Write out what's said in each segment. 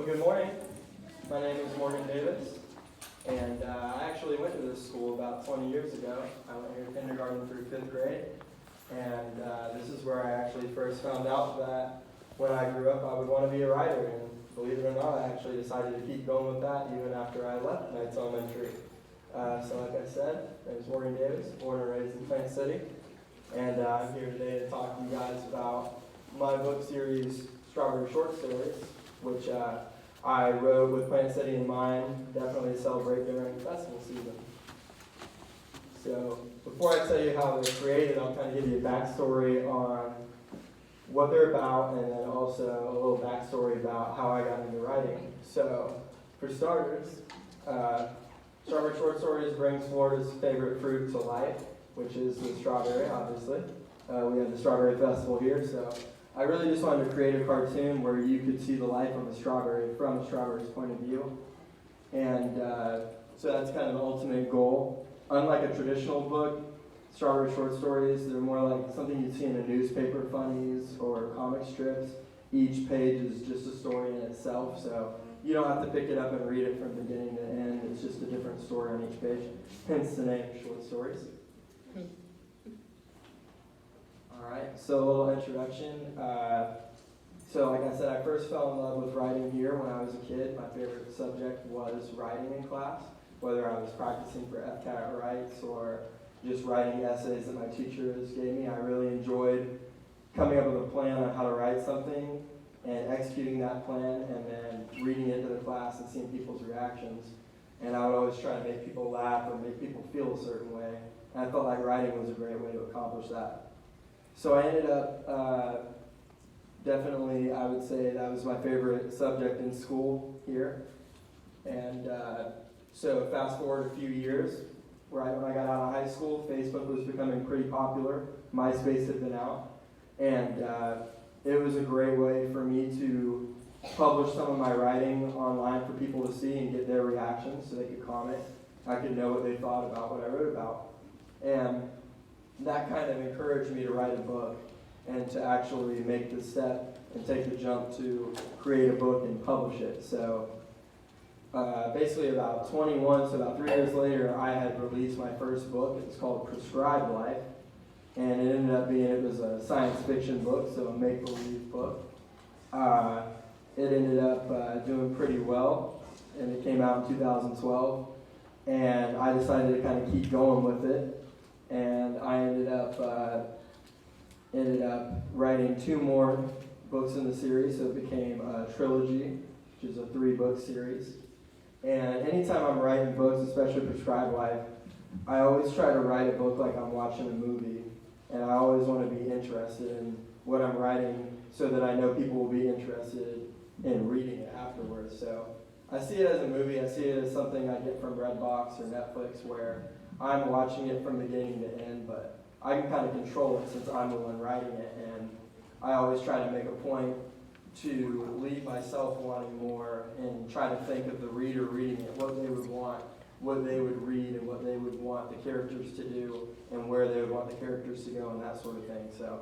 Well, good morning. My name is Morgan Davis, and I actually went to this school about 20 years ago. I went here kindergarten through 5th grade, and this is where I actually first found out that when I grew up I would want to be a writer, and believe it or not, I actually decided to keep going with that even after I left Knights Elementary. So like I said, my name is Morgan Davis, born and raised in Plant City, and I'm here today to talk to you guys about my book series, Strawberry Short Stories, which I wrote with Plant City in mind, definitely to celebrate during festival season. So before I tell you how they're created, I'll kind of give you a backstory on what they're about, and then also a little backstory about how I got into writing. So for starters, Strawberry Short Stories brings Florida's favorite fruit to life, which is the strawberry, obviously. We have the Strawberry Festival here, so I really just wanted to create a cartoon where you could see the life of a strawberry from the strawberry's point of view. And so that's kind of the ultimate goal. Unlike a traditional book, Strawberry Short Stories, they're more like something you'd see in a newspaper, funnies, or comic strips. Each page is just a story in itself, so you don't have to pick it up and read it from beginning to end. It's just a different story on each page, hence the name Short Stories. Alright, so a little introduction. So like I said, I first fell in love with writing here when I was a kid. My favorite subject was writing in class, whether I was practicing for FCAT Writes or just writing essays that my teachers gave me. I really enjoyed coming up with a plan on how to write something and executing that plan and then reading it to the class and seeing people's reactions. And I would always try to make people laugh or make people feel a certain way. And I felt like writing was a great way to accomplish that. So I ended up, definitely, I would say that was my favorite subject in school here. And so fast forward a few years, when I got out of high school, Facebook was becoming pretty popular. MySpace had been out. And it was a great way for me to publish some of my writing online for people to see and get their reactions so they could comment. I could know what they thought about what I wrote about. And that kind of encouraged me to write a book and to actually make the step and take the jump to create a book and publish it. So basically about 21, so about 3 years later, I had released my first book. It was called Prescribed Life. And it ended up being, it was a science fiction book, so a make-believe book. It ended up doing pretty well, and it came out in 2012. And I decided to kind of keep going with it. And I ended up writing 2 more books in the series, so it became a trilogy, which is a 3-book series. And anytime I'm writing books, especially Prescribed Life, I always try to write a book like I'm watching a movie. And I always want to be interested in what I'm writing so that I know people will be interested in reading it afterwards. So I see it as a movie. I see it as something I get from Redbox or Netflix where I'm watching it from beginning to end, but I can kind of control it since I'm the one writing it. And I always try to make a point to leave myself wanting more and try to think of the reader reading it, what they would want, what they would read, and what they would want the characters to do, and where they would want the characters to go, and that sort of thing. So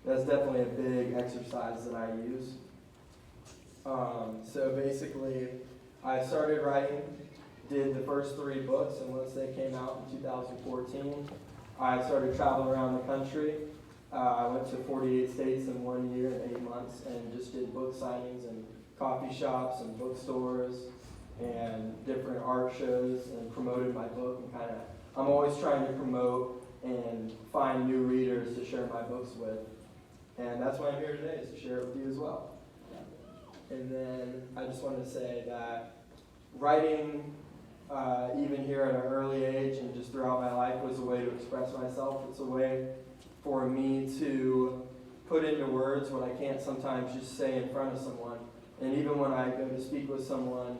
that's definitely a big exercise that I use. So basically, I started writing, did the first 3 books, and once they came out in 2014, I started traveling around the country. I went to 48 states in 1 year and 8 months, and just did book signings and coffee shops and bookstores and different art shows and promoted my book and kind of, I'm always trying to promote and find new readers to share my books with. And that's why I'm here today, is to share it with you as well. And then I just wanted to say that writing, even here at an early age and just throughout my life, was a way to express myself. It's a way for me to put into words what I can't sometimes just say in front of someone. And even when I go to speak with someone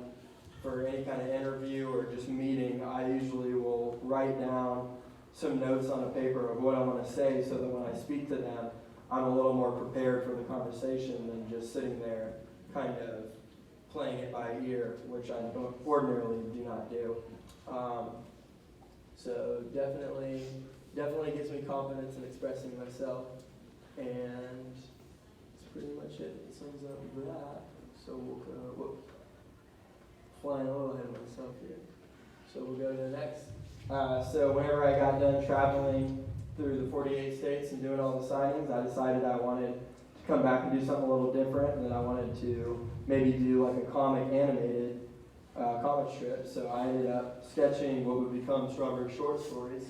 for any kind of interview or just meeting, I usually will write down some notes on a paper of what I want to say so that when I speak to them, I'm a little more prepared for the conversation than just sitting there kind of playing it by ear, which I ordinarily do not do. So definitely gives me confidence in expressing myself, and that's pretty much it. It sums up that. So flying a little ahead of myself here. So we'll go to the next. So whenever I got done traveling through the 48 states and doing all the signings, I decided I wanted to come back and do something a little different, and then I wanted to maybe do like a comic animated comic strip. So I ended up sketching what would become Strawberry Short Stories,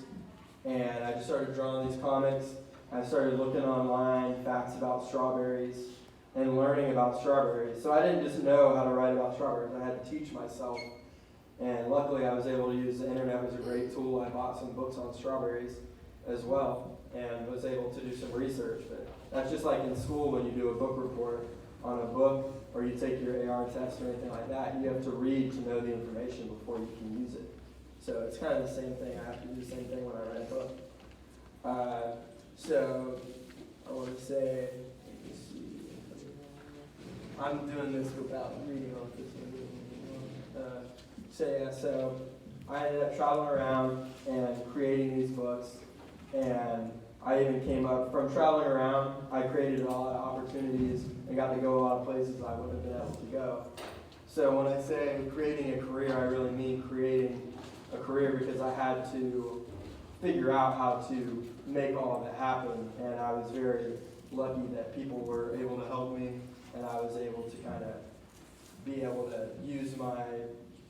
and I just started drawing these comics. I started looking online, facts about strawberries, and learning about strawberries. So I didn't just know how to write about strawberries, I had to teach myself. And luckily I was able to use the internet. It was a great tool. I bought some books on strawberries as well and was able to do some research. But that's just like in school when you do a book report on a book or you take your AR test or anything like that. You have to read to know the information before you can use it. So it's kind of the same thing. I have to do the same thing when I write a book. So I want to say, let me see. I'm doing this without reading off this one. So I ended up traveling around and creating these books, and I even came up from traveling around. I created a lot of opportunities and got to go a lot of places I wouldn't have been able to go. So when I say creating a career, I really mean creating a career because I had to figure out how to make all of it happen, and I was very lucky that people were able to help me, and I was able to kind of be able to use my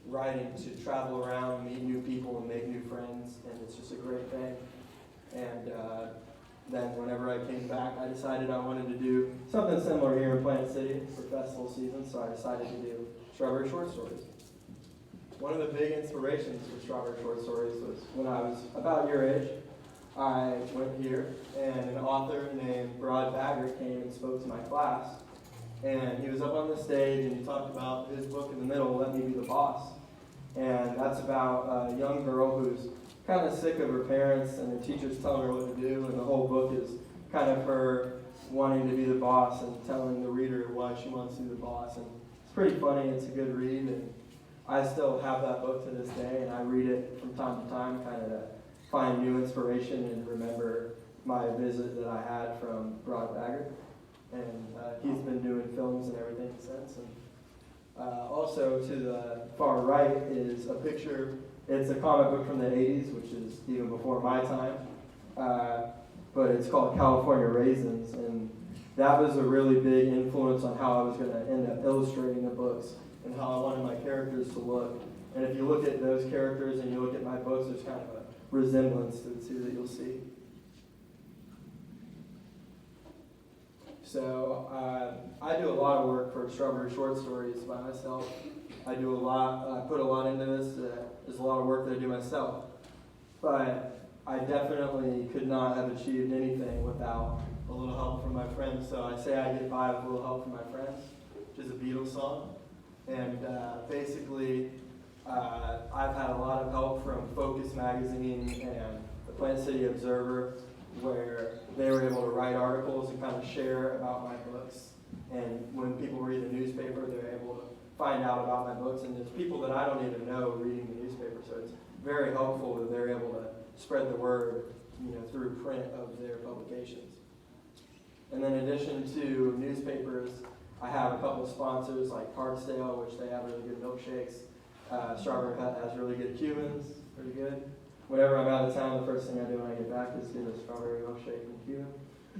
writing to travel around, meet new people, and make new friends, and it's just a great thing. And then whenever I came back, I decided I wanted to do something similar here in Plant City for festival season, so I decided to do Strawberry Short Stories. One of the big inspirations for Strawberry Short Stories was when I was about your age. I went here, and an author named Brad Baggert came and spoke to my class. And he was up on the stage, and he talked about his book in the middle, Let Me Be the Boss. And that's about a young girl who's kind of sick of her parents and her teachers telling her what to do. And the whole book is kind of her wanting to be the boss and telling the reader why she wants to be the boss. And it's pretty funny. It's a good read. And I still have that book to this day, and I read it from time to time, kind of to find new inspiration and remember my visit that I had from Brad Baggert. And he's been doing films and everything since. And also to the far right is a picture. It's a comic book from the 80s, which is even before my time. But it's called California Raisins. And that was a really big influence on how I was going to end up illustrating the books and how I wanted my characters to look. And if you look at those characters and you look at my books, there's kind of a resemblance to the two that you'll see. So I do a lot of work for Strawberry Short Stories by myself. I do a lot, I put a lot into this. There's a lot of work that I do myself. But I definitely could not have achieved anything without a little help from my friends. So I say I get by with a little help from my friends, which is a Beatles song. And basically, I've had a lot of help from Focus Magazine and the Plant City Observer, where they were able to write articles and kind of share about my books. And when people read the newspaper, they're able to find out about my books. And there's people that I don't even know reading the newspaper, so it's very helpful that they're able to spread the word, through print of their publications. And then in addition to newspapers, I have a couple of sponsors like Parksdale, which they have really good milkshakes. Strawberry Hut has really good Cubans, pretty good. Whenever I'm out of town, the first thing I do when I get back is get a strawberry milkshake from Cuban.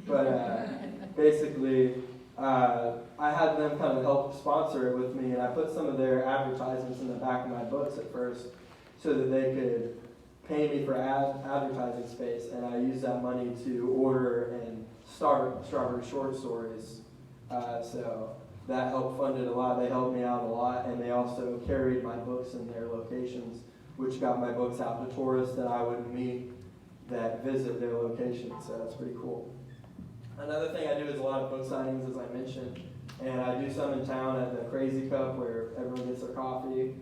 But basically, I had them kind of help sponsor it with me, and I put some of their advertisements in the back of my books at first so that they could pay me for advertising space, and I used that money to order and start Strawberry Short Stories. So that helped fund it a lot. They helped me out a lot, and they also carried my books in their locations, which got my books out to tourists that I would meet that visit their location. So that's pretty cool. Another thing I do is a lot of book signings, as I mentioned, and I do some in town at the Crazy Cup where everyone gets their coffee,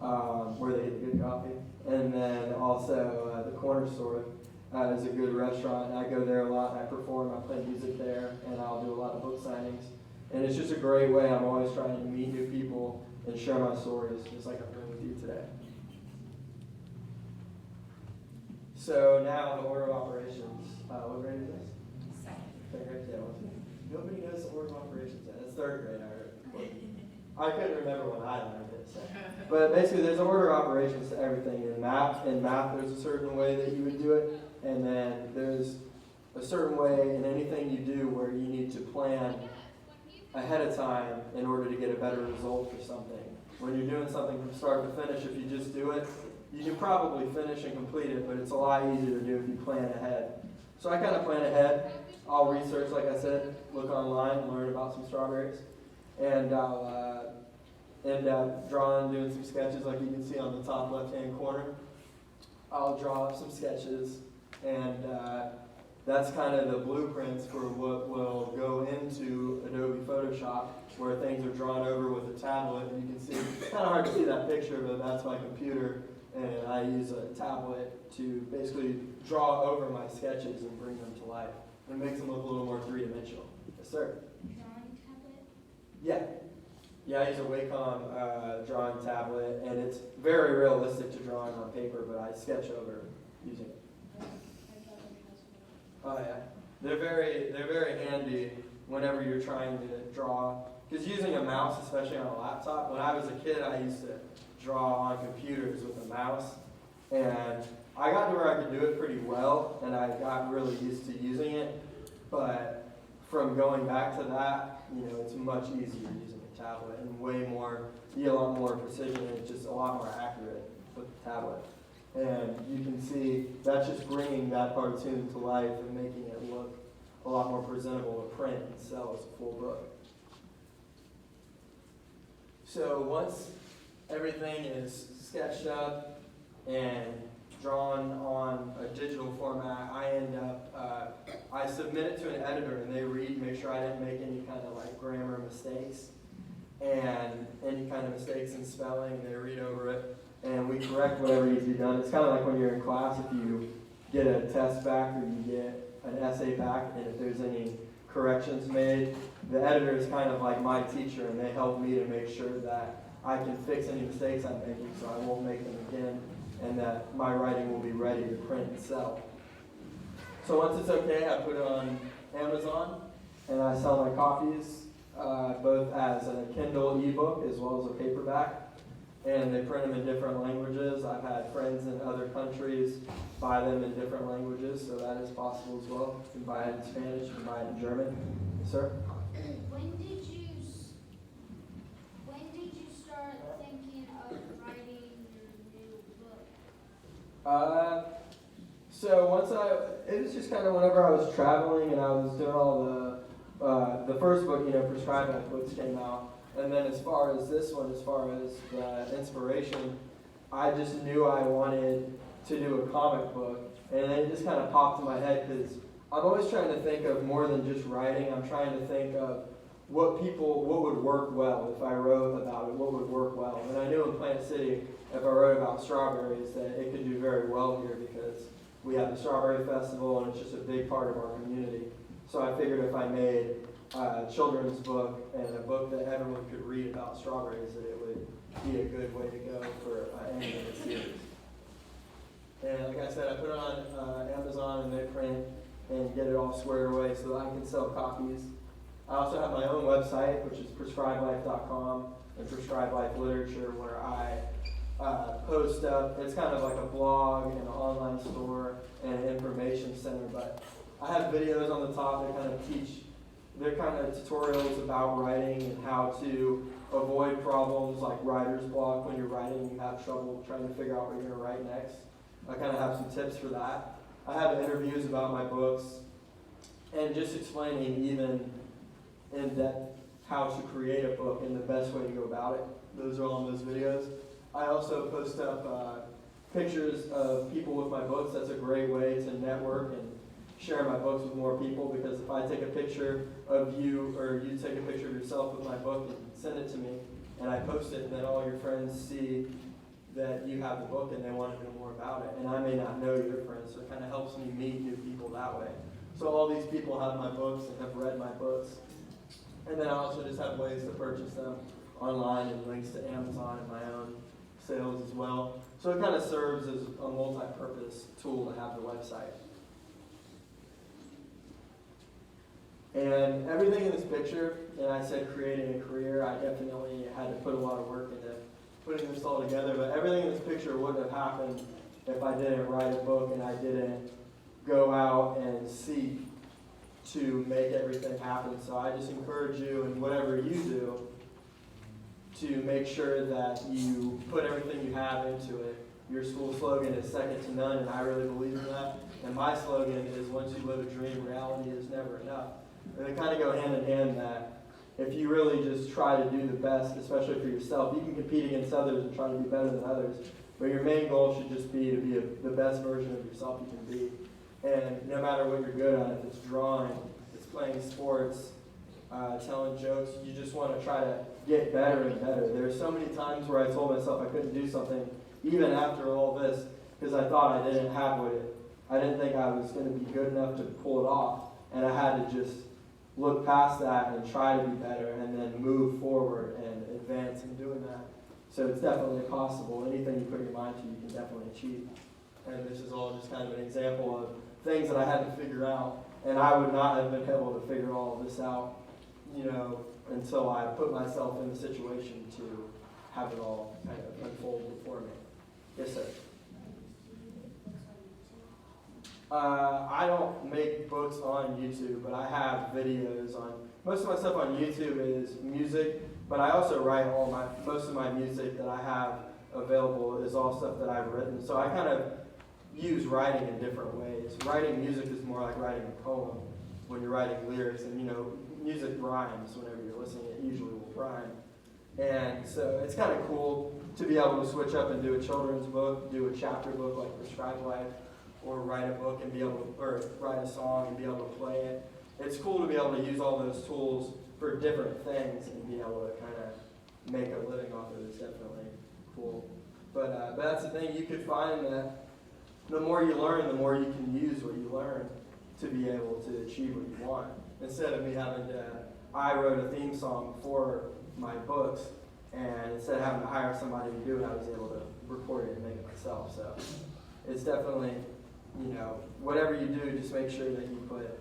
where they get the good coffee. And then also the Corner Store is a good restaurant, and I go there a lot, and I perform, I play music there, and I'll do a lot of book signings. And it's just a great way. I'm always trying to meet new people and share my stories, just like I'm doing with you today. So now the order of operations. What grade is this? Second grade? Yeah. Nobody knows the order of operations yet. That's third grade, I heard. I couldn't remember when I learned it. So. But basically, there's an order of operations to everything. In math, there's a certain way that you would do it, and then there's a certain way in anything you do where you need to plan ahead of time in order to get a better result for something. When you're doing something from start to finish, if you just do it, you can probably finish and complete it, but it's a lot easier to do if you plan ahead. So I kind of plan ahead. I'll research, like I said, look online and learn about some strawberries. And I'll end up doing some sketches like you can see on the top left-hand corner. I'll draw up some sketches, and that's kind of the blueprints for what will go into Adobe Photoshop, where things are drawn over with a tablet. And you can see, it's kind of hard to see that picture, but that's my computer, and I use a tablet to basically draw over my sketches and bring them to life. It makes them look a little more three-dimensional. Yes, sir? Drawing tablet? Yeah. Yeah, I use a Wacom drawing tablet, and it's very realistic to drawing on paper, but I sketch over using it. Oh yeah, they're very handy whenever you're trying to draw. Because using a mouse, especially on a laptop, when I was a kid, I used to draw on computers with a mouse, and I got to where I could do it pretty well, and I got really used to using it. But from going back to that, it's much easier using a tablet and way more. You get a lot more precision, and it's just a lot more accurate with the tablet. And you can see that's just bringing that cartoon to life and making it look a lot more presentable to print and sell as a full book. So once everything is sketched up and drawn on a digital format, I submit it to an editor, and they read, make sure I didn't make any kind of like grammar mistakes and any kind of mistakes in spelling. They read over it, and we correct whatever needs to be done. It's kind of like when you're in class, if you get a test back or you get an essay back, and if there's any corrections made, the editor is kind of like my teacher, and they help me to make sure that I can fix any mistakes I'm making so I won't make them again, and that my writing will be ready to print and sell. So once it's okay, I put it on Amazon, and I sell my copies both as a Kindle ebook as well as a paperback. And they print them in different languages. I've had friends in other countries buy them in different languages, so that is possible as well. You can buy it in Spanish, you can buy it in German. Yes, sir? When did you start thinking of writing your new book? It was just kind of whenever I was traveling and I was doing all the first book, Prescribed Life books came out. And then as far as this one, as far as the inspiration, I just knew I wanted to do a comic book. And it just kind of popped in my head because I'm always trying to think of more than just writing. I'm trying to think of what would work well if I wrote about it, what would work well. And I knew in Plant City, if I wrote about strawberries, that it could do very well here because we have the Strawberry Festival and it's just a big part of our community. So I figured if I made a children's book and a book that everyone could read about strawberries, that it would be a good way to go for an animated series. And like I said, I put it on Amazon and they print and get it all squared away so that I can sell copies. I also have my own website, which is prescribedlife.com, and Prescribed Life Literature, where I post up. It's kind of like a blog and an online store and an information center, but I have videos on the top that kind of teach. They're kind of tutorials about writing and how to avoid problems like writer's block. When you're writing, you have trouble trying to figure out what you're going to write next. I kind of have some tips for that. I have interviews about my books and just explaining even in depth how to create a book and the best way to go about it. Those are all in those videos. I also post up pictures of people with my books. That's a great way to network and share my books with more people, because if I take a picture of you or you take a picture of yourself with my book and send it to me and I post it, and then all your friends see that you have the book and they want to know more about it, and I may not know your friends, so it kind of helps me meet new people that way. So all these people have my books and have read my books, and then I also just have ways to purchase them online and links to Amazon and my own sales as well. So it kind of serves as a multi-purpose tool to have the website. And everything in this picture, and I said creating a career, I definitely had to put a lot of work into putting this all together, but everything in this picture wouldn't have happened if I didn't write a book and I didn't go out and seek to make everything happen. So I just encourage you in whatever you do to make sure that you put everything you have into it. Your school slogan is second to none, and I really believe in that. And my slogan is once you live a dream, reality is never enough. And they kind of go hand in hand that if you really just try to do the best, especially for yourself, you can compete against others and try to be better than others, but your main goal should just be to be the best version of yourself you can be. And no matter what you're good at, if it's drawing, if it's playing sports, telling jokes, you just want to try to get better and better. There's so many times where I told myself I couldn't do something, even after all this, because I thought I didn't have I didn't think I was going to be good enough to pull it off, and I had to just look past that and try to be better and then move forward and advance in doing that. So it's definitely possible. Anything you put your mind to, you can definitely achieve. And this is all just kind of an example of things that I had to figure out. And I would not have been able to figure all of this out, until I put myself in the situation to have it all kind of unfold before me. Yes, sir. I don't make books on YouTube, but I have videos on. Most of my stuff on YouTube is music, but I also write most of my music that I have available is all stuff that I've written. So I kind of use writing in different ways. Writing music is more like writing a poem when you're writing lyrics, and music rhymes whenever you're listening. It usually will rhyme. And so it's kind of cool to be able to switch up and do a children's book, do a chapter book like Prescribed Life, or write a book and be able to, or write a song and be able to play it. It's cool to be able to use all those tools for different things and be able to kind of make a living off of it. It's definitely cool. But that's the thing, you could find that the more you learn, the more you can use what you learn to be able to achieve what you want. Instead of me I wrote a theme song for my books, and instead of having to hire somebody to do it, I was able to record it and make it myself. So it's definitely, whatever you do, just make sure that you put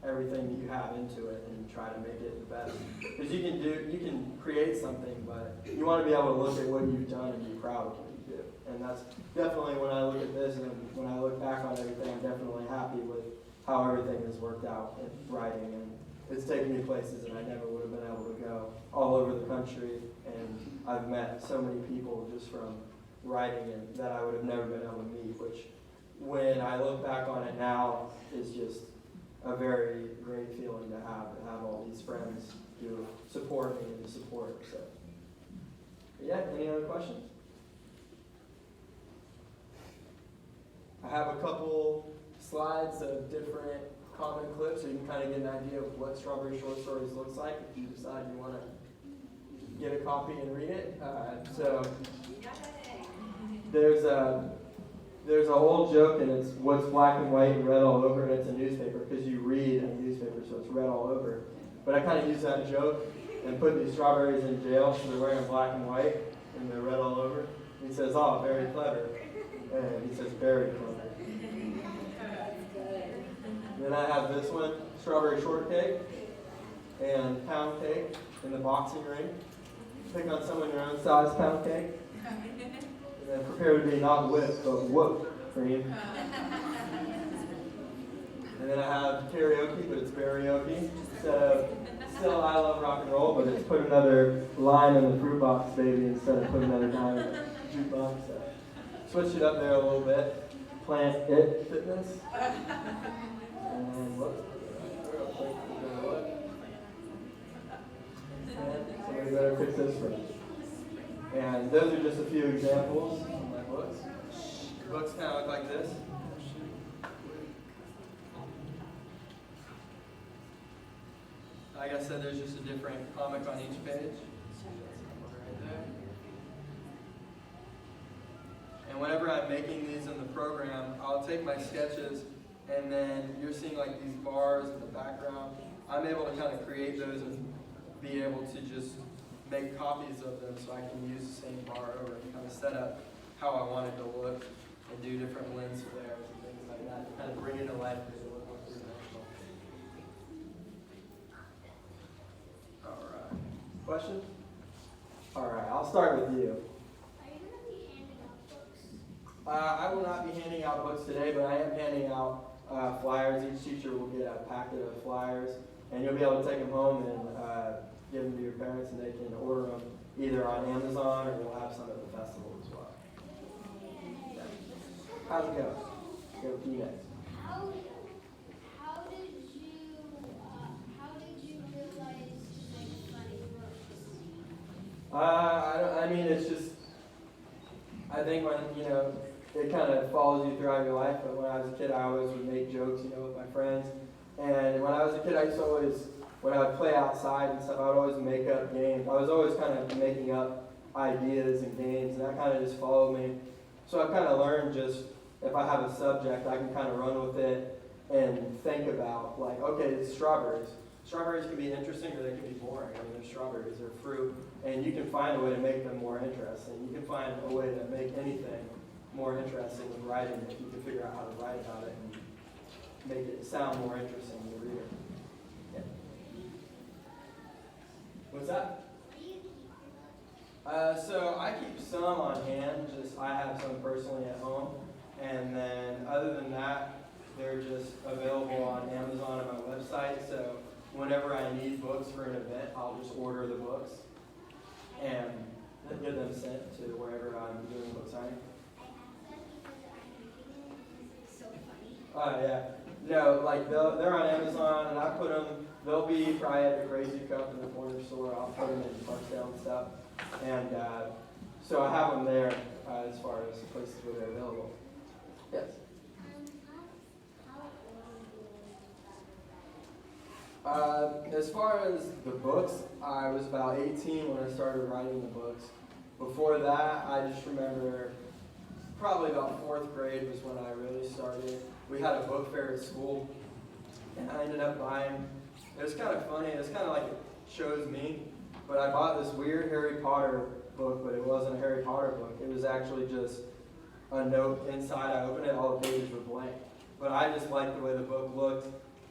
everything that you have into it and try to make it the best. Because you can create something, but you want to be able to look at what you've done and be proud of what you do. And that's definitely, when I look at this and when I look back on everything, I'm definitely happy with how everything has worked out in writing. And it's taken me places that I never would have been able to go, all over the country. And I've met so many people just from writing and that I would have never been able to meet, which when I look back on it now is just a very great feeling to have all these friends who support me and to support. So, yeah, any other questions? I have a couple slides of different common clips so you can kind of get an idea of what Strawberry Short Stories looks like if you decide you want to get a copy and read it. So there's an old joke, and it's what's black and white and red all over, and it's a newspaper because you read a newspaper, so it's red all over. But I kind of use that joke and put these strawberries in jail, so they're wearing black and white and they're red all over. And he says, "Oh, very clever," and he says, "Very clever." Then I have this one, strawberry shortcake and pound cake in the boxing ring. Pick on someone your own size pound cake. And then prepare to be not whipped, but whooped cream. And then I have karaoke, but it's karaoke. Instead of still I love rock and roll, but it's put another line in the fruit box, baby, instead of put another line in the jukebox. So switch it up there a little bit. Plant It Fitness. And whoops, real quick, somebody better fix this for me. And those are just a few examples of my books. The books kind of look like this. Like I said, there's just a different comic on each page. Right there. And whenever I'm making these in the program, I'll take my sketches, and then you're seeing like these bars in the background. I'm able to kind of create those and be able to just make copies of them so I can use the same bar over and kind of set up how I want it to look and do different lens flares and things like that to kind of bring it to life and make it look more three-dimensional. Questions? All right, I'll start with you. Are you going to be handing out books? I will not be handing out books today, but I am handing out flyers. Each teacher will get a packet of flyers, and you'll be able to take them home and give them to your parents, and they can order them either on Amazon or we'll have some at the festival as well. Yeah. How's it going? Go with you next. How did you realize to make funny books? I mean, it's just, I think when, it kind of follows you throughout your life, but when I was a kid, I always would make jokes, with my friends. And when I was a kid, I used to always, when I would play outside and stuff, I would always make up games. I was always kind of making up ideas and games, and that kind of just followed me. So I've kind of learned just, if I have a subject, I can kind of run with it and think about, like, okay, it's strawberries. Strawberries can be interesting or they can be boring. I mean, they're strawberries, they're fruit, and you can find a way to make them more interesting. You can find a way to make anything more interesting with writing if you can figure out how to write about it and make it sound more interesting to the reader. Yeah. What's that? So I keep some on hand, just I have some personally at home, and then other than that, they're just available on Amazon and my website, so whenever I need books for an event, I'll just order the books and get them sent to wherever I'm doing book signing. So funny. Oh, yeah. No, like they're on Amazon, and I put them, they'll be probably at the Crazy Cup in the corner store. I'll put them in Parkdale and stuff. And so I have them there as far as places where they're available. Yes? As far as the books, I was about 18 when I started writing the books. Before that, I just remember probably about 4th grade was when I really started. We had a book fair at school, and I ended up buying, it was kind of funny, it was kind of like it shows me, but I bought this weird Harry Potter book, but it wasn't a Harry Potter book. It was actually just a note inside. I opened it, all the pages were blank. But I just liked the way the book looked,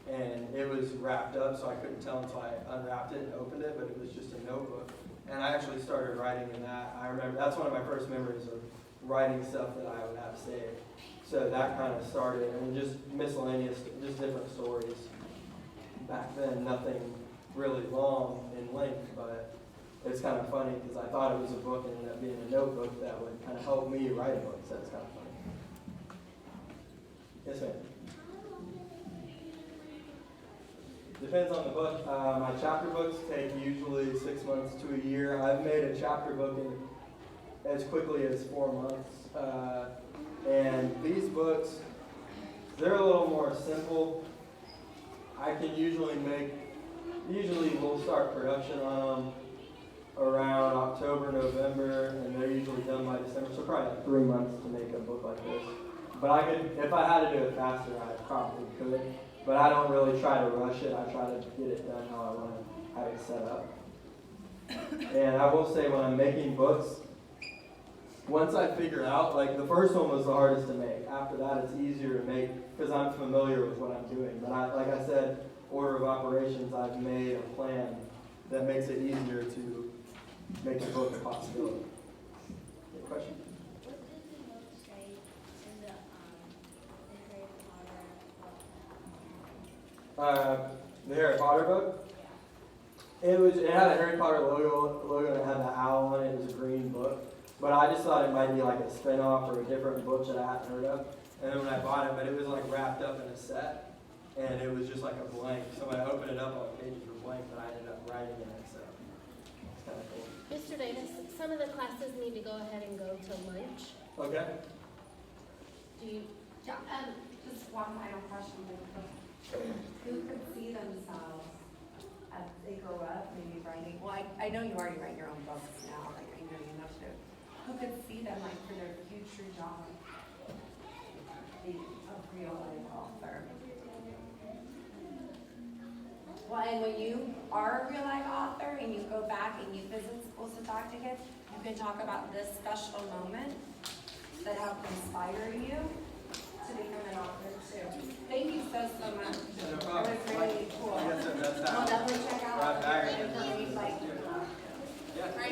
and it was wrapped up, so I couldn't tell until I unwrapped it and opened it, but it was just a notebook. And I actually started writing in that. I remember, that's one of my first memories of writing stuff that I would have saved. So that kind of started, and just miscellaneous, just different stories. Back then, nothing really long in length, but it's kind of funny because I thought it was a book and it ended up being a notebook that would kind of help me write a book, so it's kind of funny. Yes, ma'am? Depends on the book. My chapter books take usually 6 months to a year. I've made a chapter book in as quickly as 4 months. And these books, they're a little more simple. I can usually we'll start production on them around October, November, and they're usually done by December, so probably like 3 months to make a book like this. But I could, if I had to do it faster, I probably could. But I don't really try to rush it. I try to get it done how I want to have it set up. And I will say when I'm making books, once I figure out, like the first one was the hardest to make. After that, it's easier to make because I'm familiar with what I'm doing. But like I said, order of operations, I've made a plan that makes it easier to make the book a possibility. Any question? What did the note say in the Harry Potter book? The Harry Potter book? It had a Harry Potter logo and it had the owl on it. It was a green book. But I just thought it might be like a spin-off or a different book that I hadn't heard of. And then when I bought it, but it was like wrapped up in a set. And it was just like a blank. So when I opened it up, all the pages were blank, but I ended up writing in it. So it's kind of cool. Mr. Davis, some of the classes need to go ahead and go to lunch. Okay. Do you, Just one final question. Who could see themselves as they grow up, maybe writing? Well, I know you already write your own books now, like I know you know to. Who could see them like for their future job, be a real life author? Well, and when you are a real life author and you go back and you visit schools to talk to kids, you can talk about this special moment that helped inspire you to become an author too. Thank you so much. No problem. It was really cool. Like I said, that's We'll how. definitely check out Right back. information like Right.